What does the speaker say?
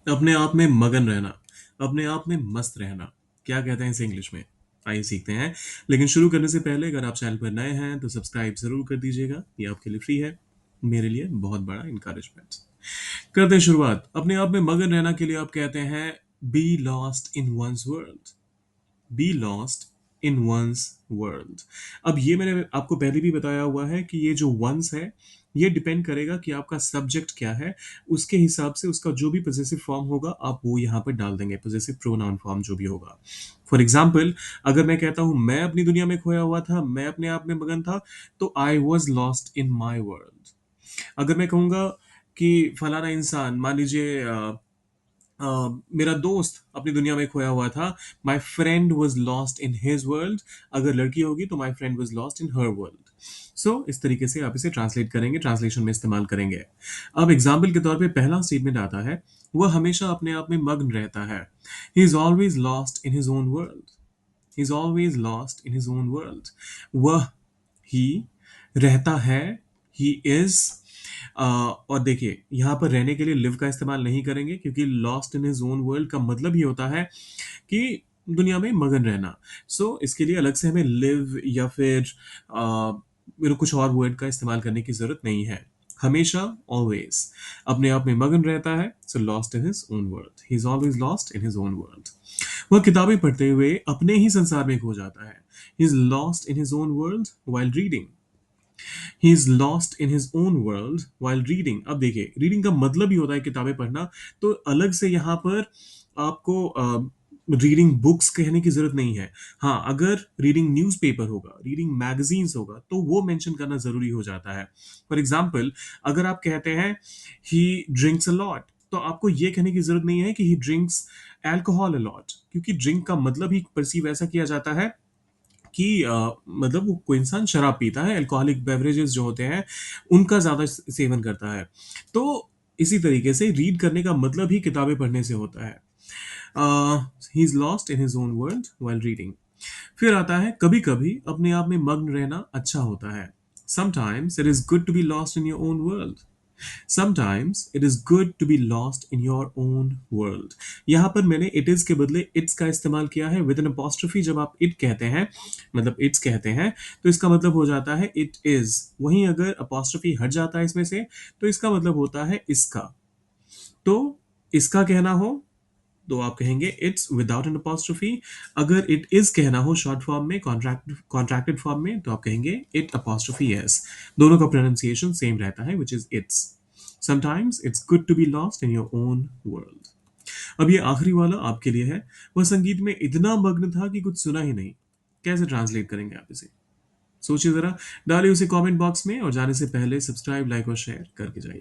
अपने आप में मगन रहना, अपने आप में मस्त रहना, क्या कहते हैं इसे इंग्लिश में? आइए सीखते हैं। लेकिन शुरू करने से पहले अगर आप चैनल पर नए हैं तो सब्सक्राइब जरूर कर दीजिएगा, ये आपके लिए फ्री है, मेरे लिए बहुत बड़ा इनकरेजमेंट। करते हैं शुरुआत। अपने आप में मगन रहना के लिए आप कहते हैं be lost in one's world. Be lost in one's world. अब ये मैंने आपको पहले भी बताया हुआ है कि ये जो वंस है, ये डिपेंड करेगा कि आपका सब्जेक्ट क्या है। उसके हिसाब से उसका जो भी पोजेसिव फॉर्म होगा आप वो यहाँ पर डाल देंगे, पोजेसिव प्रोनाउन फॉर्म जो भी होगा। फॉर एग्जाम्पल, अगर मैं कहता हूं मैं अपनी दुनिया में खोया हुआ था, मैं अपने आप में मगन था, तो I was lost in my world. अगर मैं कहूंगा कि फलाना इंसान, मान लीजिए मेरा दोस्त अपनी दुनिया में खोया हुआ था, my friend was lost in his world. अगर लड़की होगी तो my friend was lost in her world. So इस तरीके से आप इसे ट्रांसलेट करेंगे, ट्रांसलेशन में इस्तेमाल करेंगे। अब एग्जाम्पल के तौर पे पहला स्टेटमेंट आता है, वह हमेशा अपने आप में मग्न रहता है। He is always lost in his own world. He is always lost in his own world. वह, ही, रहता है, ही इज। और देखिए यहाँ पर रहने के लिए लिव का इस्तेमाल नहीं करेंगे, क्योंकि lost in his own world का मतलब ही होता है कि दुनिया में मगन रहना। सो इसके लिए अलग से हमें लिव या फिर कुछ और वर्ड का इस्तेमाल करने की जरूरत नहीं है। हमेशा, ऑलवेज अपने आप में मगन रहता है। So lost in his own world, he is always lost in his own world. वह किताबें पढ़ते हुए अपने ही संसार में खो जाता है। He is lost in his own world while reading. He is lost in his own world while reading. अब देखिए, रीडिंग का मतलब ही होता है किताबें पढ़ना, तो अलग से यहाँ पर आपको रीडिंग बुक्स कहने की जरूरत नहीं है। हाँ, अगर रीडिंग न्यूज़पेपर होगा, रीडिंग मैगजीन्स होगा, तो वो मेंशन करना जरूरी हो जाता है। फॉर एग्जाम्पल, अगर आप कहते हैं ही ड्रिंक्स अ लॉट, तो आपको ये कहने की जरूरत नहीं है कि ही ड्रिंक्स एल्कोहल अ लॉट, क्योंकि ड्रिंक का मतलब ही परसीव ऐसा किया जाता है कि मतलब वो कोई इंसान शराब पीता है, अल्कोहलिक बेवरेजेस जो होते हैं उनका ज्यादा सेवन करता है। तो इसी तरीके से रीड करने का मतलब ही किताबें पढ़ने से होता है। He is lost in his own world while reading. फिर आता है कभी कभी अपने आप में मग्न रहना अच्छा होता है। Sometimes it is good to be lost in your own world. Sometimes it is good to be lost in your own world. यहाँ पर मैंने it is के बदले its का इस्तेमाल किया है with an apostrophe। जब आप it कहते हैं, मतलब its कहते हैं, तो इसका मतलब हो जाता है it is। वहीं अगर apostrophe हट जाता है इसमें से, तो इसका मतलब होता है इसका। तो इसका कहना हो तो आप कहेंगे इट्स विदाउट एन अपॉस्ट्रोफी। अगर इट इज कहना हो शॉर्ट फॉर्म में, कॉन्ट्रैक्टेड फॉर्म में, तो आप कहेंगे इट अपॉस्ट्रोफी एस। दोनों का प्रोनाउंसिएशन सेम रहता है, which is it's. Sometimes it's good to be lost in your own world. अब ये आखिरी वाला आपके लिए है। वह संगीत में इतना मग्न था कि कुछ सुना ही नहीं। कैसे ट्रांसलेट करेंगे आप इसे? सोचिए जरा, डालिए उसे कमेंट बॉक्स में, और जाने से पहले सब्सक्राइब, लाइक और शेयर करके जाइए।